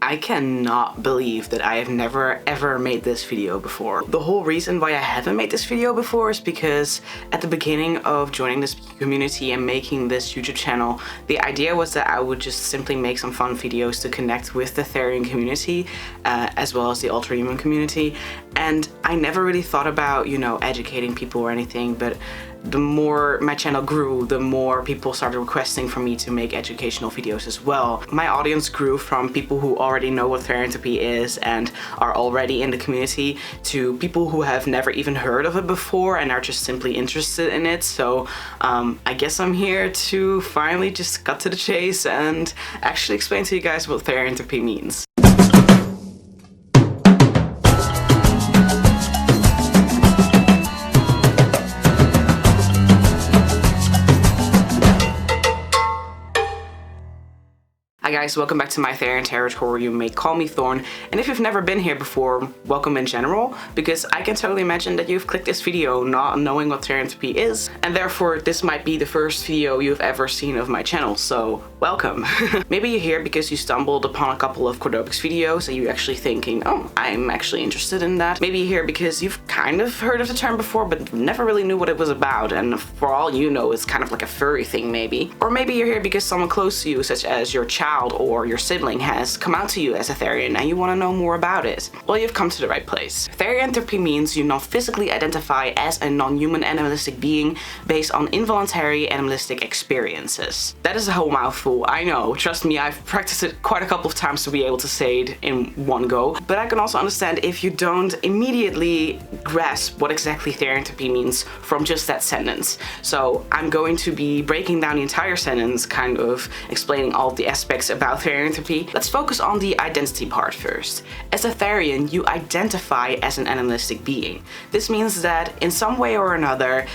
I cannot believe that I have never ever made this video before. The whole reason why I haven't made this video before is because at the beginning of joining this community and making this YouTube channel, the idea was that I would just simply make some fun videos to connect with the Therian community as well as the ultra-human community. And I never really thought about, you know, educating people or anything, but the more my channel grew, the more people started requesting for me to make educational videos as well. My audience grew from people who already know what Therianthropy is and are already in the community to people who have never even heard of it before and are just simply interested in it. So I guess I'm here to finally just cut to the chase and actually explain to you guys what Therianthropy means. Hi guys, welcome back to my Therian territory. You may call me Thorn, and if you've never been here before, welcome in general, because I can totally imagine that you've clicked this video not knowing what Therianthropy is, and therefore this might be the first video you've ever seen of my channel, so welcome. Maybe you're here because you stumbled upon a couple of Cordobics videos and you're actually thinking, oh, I'm actually interested in that. Maybe you're here because you've kind of heard of the term before but never really knew what it was about, and for all you know it's kind of like a furry thing maybe. Or maybe you're here because someone close to you, such as your child or your sibling, has come out to you as a Therian and you want to know more about it. Well, you've come to the right place. Therianthropy means you non-physically identify as a non-human animalistic being based on involuntary animalistic experiences. That is a whole mouthful, I know. Trust me, I've practiced it quite a couple of times to be able to say it in one go. But I can also understand if you don't immediately grasp what exactly Therianthropy means from just that sentence. So I'm going to be breaking down the entire sentence, kind of explaining all of the aspects about Therianthropy. Let's focus on the identity part first. As a Therian, you identify as an animalistic being. This means that in some way or another,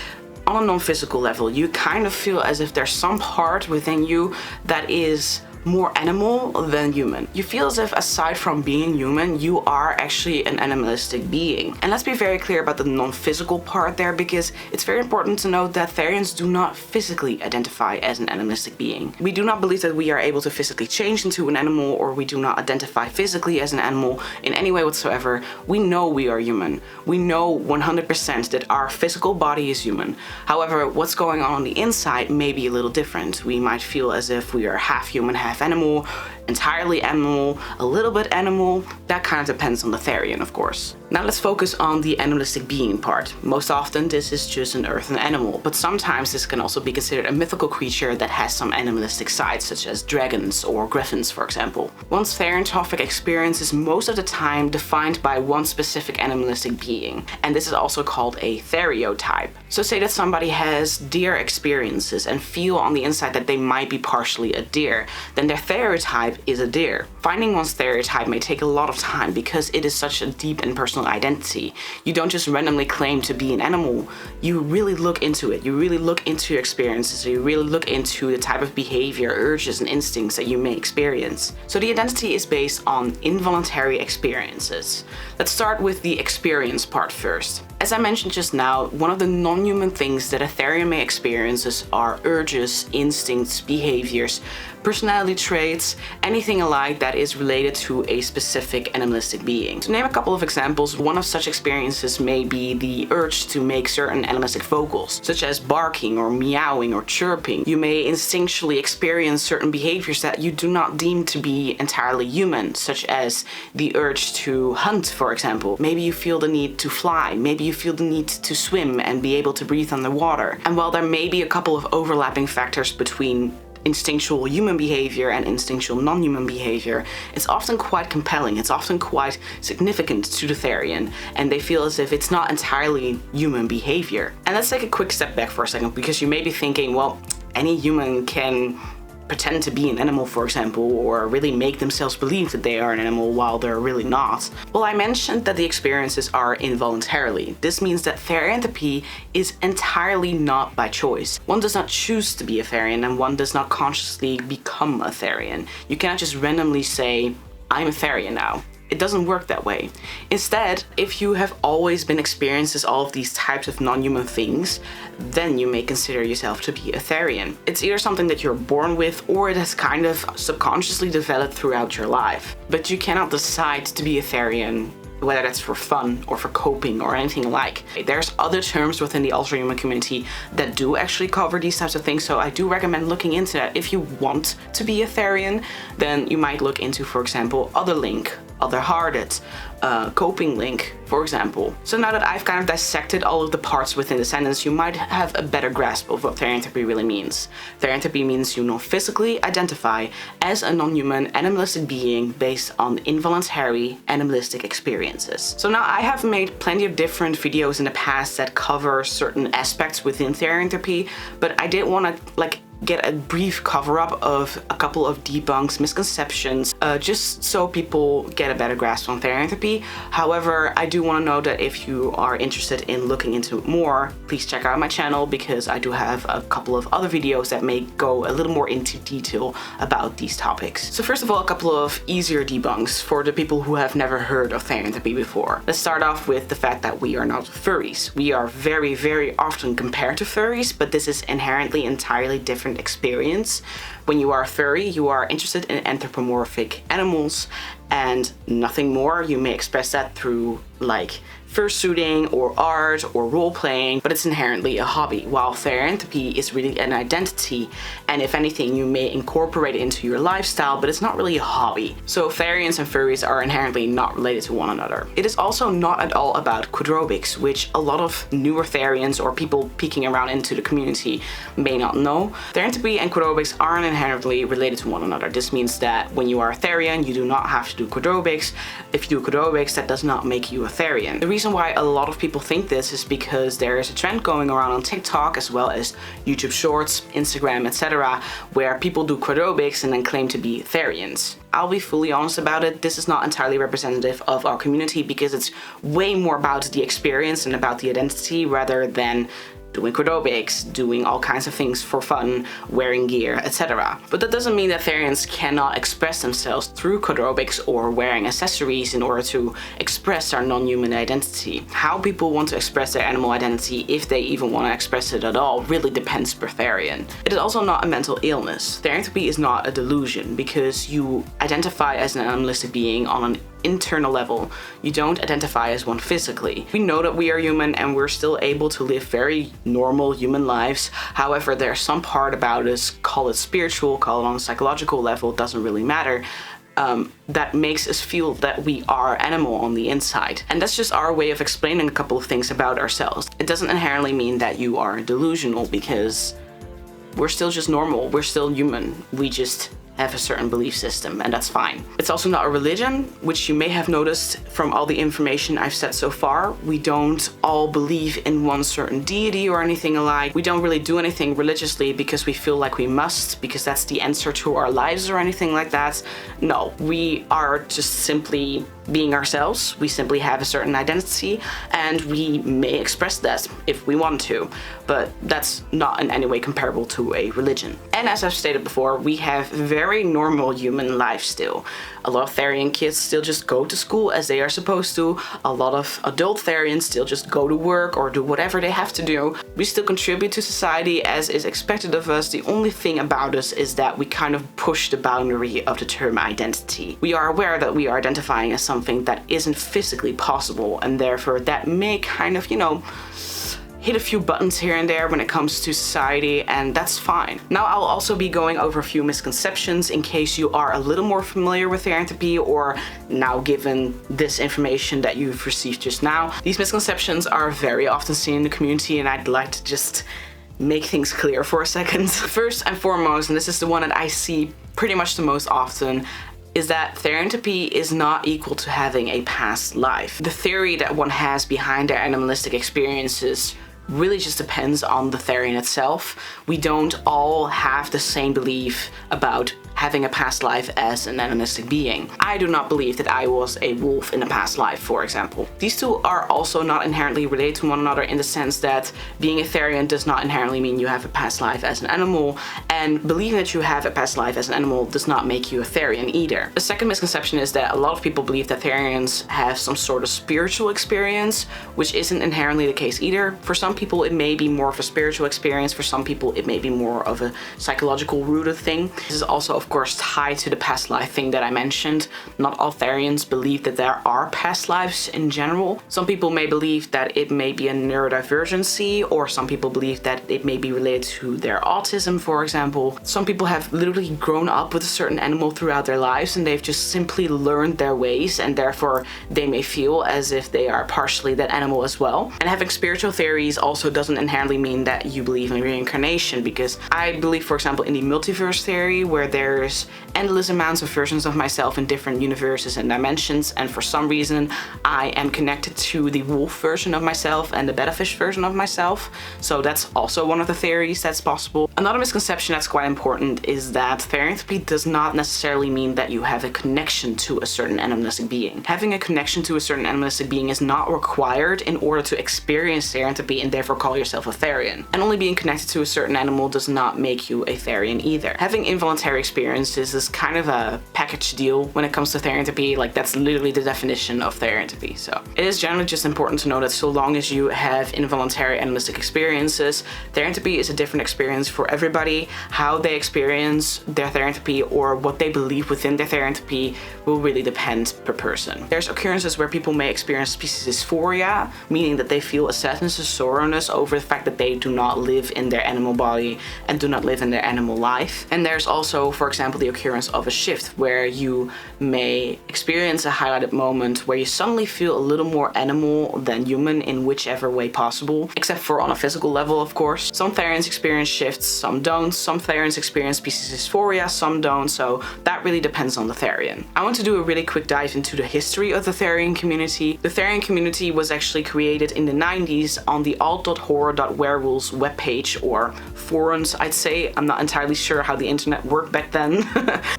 on a non-physical level, you kind of feel as if there's some part within you that is more animal than human. You feel as if aside from being human, you are actually an animalistic being. And let's be very clear about the non-physical part there, because it's very important to note that Therians do not physically identify as an animalistic being. We do not believe that we are able to physically change into an animal, or we do not identify physically as an animal in any way whatsoever. We know we are human. We know 100% that our physical body is human. However, what's going on the inside may be a little different. We might feel as if we are half human, half animal, entirely animal, a little bit animal. That kind of depends on the Therian, of course. Now let's focus on the animalistic being part. Most often this is just an earthen animal, but sometimes this can also be considered a mythical creature that has some animalistic sides, such as dragons or griffins, for example. One's Therianthropic experience is most of the time defined by one specific animalistic being, and this is also called a theriotype. So say that somebody has deer experiences and feel on the inside that they might be partially a deer, then their theriotype is a deer. Finding one's theriotype may take a lot of time because it is such a deep and personal identity. You don't just randomly claim to be an animal. You really look into it. You really look into your experiences. You really look into the type of behavior, urges, and instincts that you may experience. So the identity is based on involuntary experiences. Let's start with the experience part first. As I mentioned just now, one of the non-human things that a Therian may experience are urges, instincts, behaviors, personality traits, anything alike that is related to a specific animalistic being. To name a couple of examples, one of such experiences may be the urge to make certain animalistic vocals, such as barking or meowing or chirping. You may instinctually experience certain behaviors that you do not deem to be entirely human, such as the urge to hunt, for example. Maybe you feel the need to fly, maybe you feel the need to swim and be able to breathe underwater. And while there may be a couple of overlapping factors between instinctual human behavior and instinctual non-human behavior, it's often quite compelling, it's often quite significant to the Therian, and they feel as if it's not entirely human behavior. And let's take a quick step back for a second, because you may be thinking, well, any human can pretend to be an animal, for example, or really make themselves believe that they are an animal while they're really not. Well, I mentioned that the experiences are involuntarily. This means that Therianthropy is entirely not by choice. One does not choose to be a Therian, and one does not consciously become a Therian. You cannot just randomly say, I'm a Therian now. It doesn't work that way. Instead, if you have always been experiencing all of these types of non-human things, then you may consider yourself to be a Therian. It's either something that you're born with or it has kind of subconsciously developed throughout your life. But you cannot decide to be a Therian, whether that's for fun or for coping or anything like. There's other terms within the ultra-human community that do actually cover these types of things, so I do recommend looking into that. If you want to be a Therian, then you might look into, for example, Otherlink, Other-hearted, Coping Link, for example. So now that I've kind of dissected all of the parts within the sentence, you might have a better grasp of what Therianthropy really means. Therianthropy means you non-physically identify as a non-human animalistic being based on involuntary animalistic experiences. So now I have made plenty of different videos in the past that cover certain aspects within Therianthropy, but I did want to get a brief cover-up of a couple of debunks, misconceptions, just so people get a better grasp on Therianthropy. However, I do want to know that if you are interested in looking into it more, please check out my channel, because I do have a couple of other videos that may go a little more into detail about these topics. So first of all, a couple of easier debunks for the people who have never heard of Therianthropy before. Let's start off with the fact that we are not furries. We are very, very often compared to furries, but this is inherently entirely different experience. When you are a furry, you are interested in anthropomorphic animals and nothing more. You may express that through fursuiting or art or role-playing, but it's inherently a hobby, while Therianthropy is really an identity, and if anything, you may incorporate it into your lifestyle, but it's not really a hobby. So Therians and furries are inherently not related to one another. It is also not at all about quadrobics, which a lot of newer Therians or people peeking around into the community may not know. Therianthropy and quadrobics aren't inherently related to one another. This means that when you are a Therian, you do not have to do quadrobics. If you do quadrobics, that does not make you a Therian. The reason why a lot of people think this is because there is a trend going around on TikTok as well as YouTube Shorts, Instagram, etc., where people do quadrobics and then claim to be Therians. I'll be fully honest about it, this is not entirely representative of our community, because it's way more about the experience and about the identity rather than doing quadrobics, doing all kinds of things for fun, wearing gear, etc. But that doesn't mean that Therians cannot express themselves through quadrobics or wearing accessories in order to express our non-human identity. How people want to express their animal identity, if they even want to express it at all, really depends per Therian. It is also not a mental illness. Therianthropy is not a delusion, because you identify as an animalistic being on an internal level. You don't identify as one physically. We know that we are human and we're still able to live very normal human lives. However, there's some part about us, call it spiritual, call it on a psychological level, it doesn't really matter, that makes us feel that we are animal on the inside. And that's just our way of explaining a couple of things about ourselves. It doesn't inherently mean that you are delusional, because we're still just normal, we're still human. We just have a certain belief system, and that's fine. It's also not a religion, which you may have noticed from all the information I've said so far. We don't all believe in one certain deity or anything alike. We don't really do anything religiously because we feel like we must, because that's the answer to our lives or anything like that. No, we are just simply being ourselves. We simply have a certain identity, and we may express that if we want to, but that's not in any way comparable to a religion. And as I've stated before, we have very normal human lives still. A lot of Therian kids still just go to school as they are supposed to. A lot of adult Therians still just go to work or do whatever they have to do. We still contribute to society as is expected of us. The only thing about us is that we kind of push the boundary of the term identity. We are aware that we are identifying as something that isn't physically possible, and therefore that may kind of, hit a few buttons here and there when it comes to society, and that's fine. Now I'll also be going over a few misconceptions in case you are a little more familiar with Therianthropy, or now given this information that you've received just now. These misconceptions are very often seen in the community, and I'd like to just make things clear for a second. First and foremost, and this is the one that I see pretty much the most often, is that Therianthropy is not equal to having a past life. The theory that one has behind their animalistic experiences really just depends on the Therian itself. We don't all have the same belief about having a past life as an animalistic being. I do not believe that I was a wolf in a past life, for example. These two are also not inherently related to one another in the sense that being a Therian does not inherently mean you have a past life as an animal, and believing that you have a past life as an animal does not make you a Therian either. The second misconception is that a lot of people believe that Therians have some sort of spiritual experience, which isn't inherently the case either. For some people it may be more of a spiritual experience, for some people it may be more of a psychological rooted thing. This is also of course tied to the past life thing that I mentioned. Not all Therians believe that there are past lives in general. Some people may believe that it may be a neurodivergency, or some people believe that it may be related to their autism, for example. Some people have literally grown up with a certain animal throughout their lives and they've just simply learned their ways, and therefore they may feel as if they are partially that animal as well. And having spiritual theories also doesn't inherently mean that you believe in reincarnation, because I believe, for example, in the multiverse theory, where there's endless amounts of versions of myself in different universes and dimensions, and for some reason I am connected to the wolf version of myself and the bettafish version of myself. So that's also one of the theories that's possible. Another misconception that's quite important is that Therianthropy does not necessarily mean that you have a connection to a certain animalistic being. Having a connection to a certain animalistic being is not required in order to experience Therianthropy and therefore call yourself a Therian. And only being connected to a certain animal does not make you a Therian either. Having involuntary experiences is kind of a package deal when it comes to Therianthropy. Like, that's literally the definition of Therianthropy. So it is generally just important to know that so long as you have involuntary animalistic experiences, Therianthropy is a different experience for everybody. How they experience their Therianthropy or what they believe within their Therianthropy will really depend per person. There's occurrences where people may experience species dysphoria, meaning that they feel a sadness or sorrowness over the fact that they do not live in their animal body and do not live in their animal life. And there's also, for example, the occurrence of a shift where you may experience a highlighted moment where you suddenly feel a little more animal than human in whichever way possible, except for on a physical level, of course. Some Therians experience shifts, some don't. Some Therians experience species dysphoria, some don't, so that really depends on the Therian. I want to do a really quick dive into the history of the Therian community. The Therian community was actually created in the 90s on the alt.horror.werewolves webpage, or forums, I'd say. I'm not entirely sure how the internet worked back then.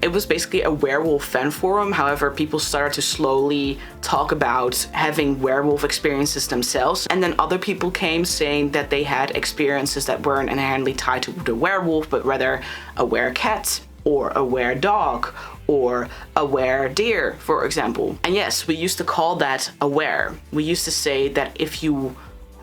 It was basically a werewolf fan forum. However, people started to slowly talk about having werewolf experiences themselves, and then other people came saying that they had experiences that weren't inherently tied to the werewolf, but rather a were-cat or a were-dog or a were-deer, for example. And yes, we used to call that a were. We used to say that if you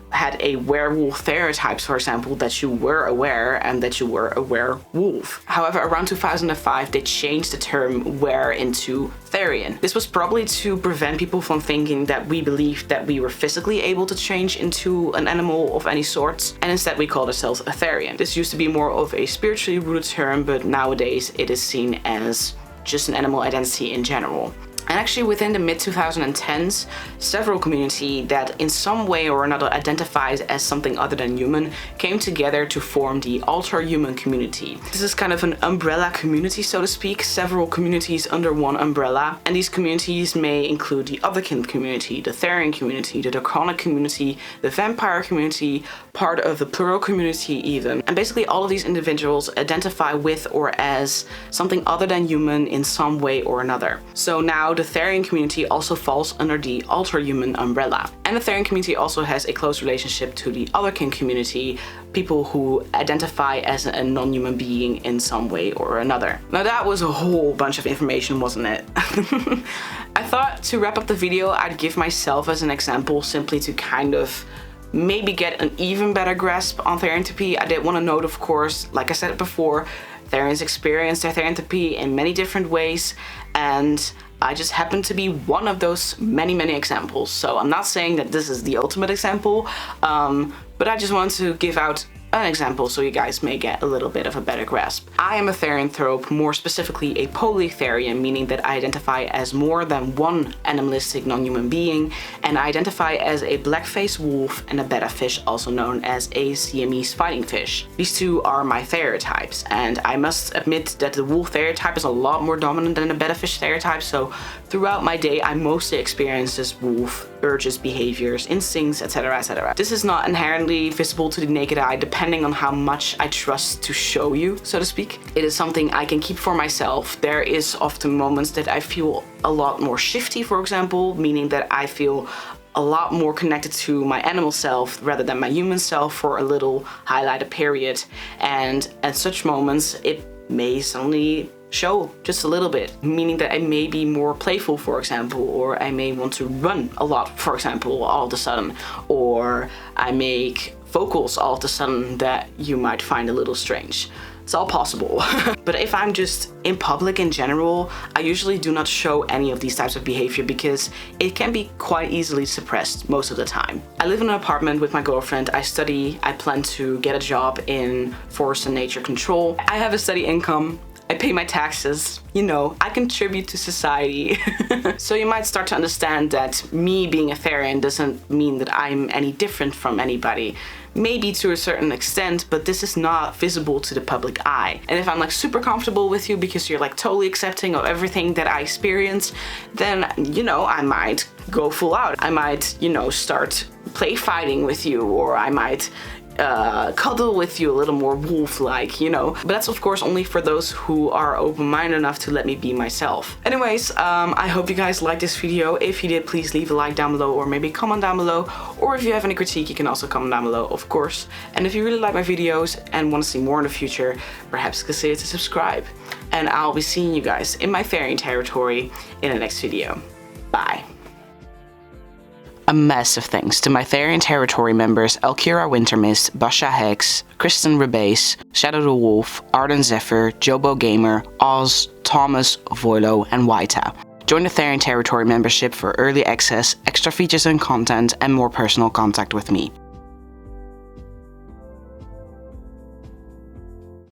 had a werewolf stereotypes, for example, that you were aware and that you were a werewolf. However, around 2005, they changed the term were into Therian. This was probably to prevent people from thinking that we believed that we were physically able to change into an animal of any sorts, and instead we called ourselves a Therian. This used to be more of a spiritually rooted term, but nowadays it is seen as just an animal identity in general. And actually within the mid-2010s, several community that in some way or another identifies as something other than human came together to form the alter-human community. This is kind of an umbrella community, so to speak, several communities under one umbrella. And these communities may include the otherkin community, the Therian community, the draconic community, the vampire community, part of the plural community even. And basically all of these individuals identify with or as something other than human in some way or another. So now the Therian community also falls under the alter-human umbrella. And the Therian community also has a close relationship to the otherkin community, people who identify as a non-human being in some way or another. Now that was a whole bunch of information, wasn't it? I thought to wrap up the video, I'd give myself as an example simply to kind of maybe get an even better grasp on Therianthropy. I did want to note, of course, like I said before, Therians experience their Therianthropy in many different ways, and I just happen to be one of those many examples. So I'm not saying that this is the ultimate example, but I just want to give out an example so you guys may get a little bit of a better grasp. I am a Therianthrope, more specifically a polytherian, meaning that I identify as more than one animalistic non-human being, and I identify as a black-faced wolf and a bettafish, also known as a Siamese fighting fish. These two are my stereotypes, and I must admit that the wolf stereotype is a lot more dominant than the bettafish stereotype, so throughout my day I mostly experience this wolf urges, behaviors, instincts, etc., etc. This is not inherently visible to the naked eye, depending depending on how much I trust to show you, so to speak. It is something I can keep for myself. There is often moments that I feel a lot more shifty, for example, meaning that I feel a lot more connected to my animal self rather than my human self for a little highlighted period. And at such moments, it may suddenly show just a little bit, meaning that I may be more playful, for example, or I may want to run a lot, for example, all of a sudden, or I make vocals all of a sudden that you might find a little strange. It's all possible. But if I'm just in public in general, I usually do not show any of these types of behavior because it can be quite easily suppressed most of the time. I live in an apartment with my girlfriend, I study, I plan to get a job in forest and nature control. I have a steady income, I pay my taxes, you know, I contribute to society. So you might start to understand that me being a Therian doesn't mean that I'm any different from anybody. Maybe to a certain extent, but this is not visible to the public eye. And if I'm like super comfortable with you because you're like totally accepting of everything that I experience, then, you know, I might go full out. I might, you know, start play fighting with you, or I might cuddle with you a little more wolf-like, you know. But that's of course only for those who are open-minded enough to let me be myself. Anyways, I hope you guys liked this video. If you did, please leave a like down below, or maybe comment down below. Or if you have any critique, you can also comment down below, of course. And if you really like my videos and want to see more in the future, perhaps consider to subscribe. And I'll be seeing you guys in my Therian territory in the next video. Bye. A massive thanks to my Therian territory members Elkira Wintermist, Basha Hex, Kristen Rebase, Shadow the Wolf, Arden Zephyr, Jobo Gamer, Oz, Thomas, Voilo, and Waita. Join the Therian territory membership for early access, extra features and content, and more personal contact with me.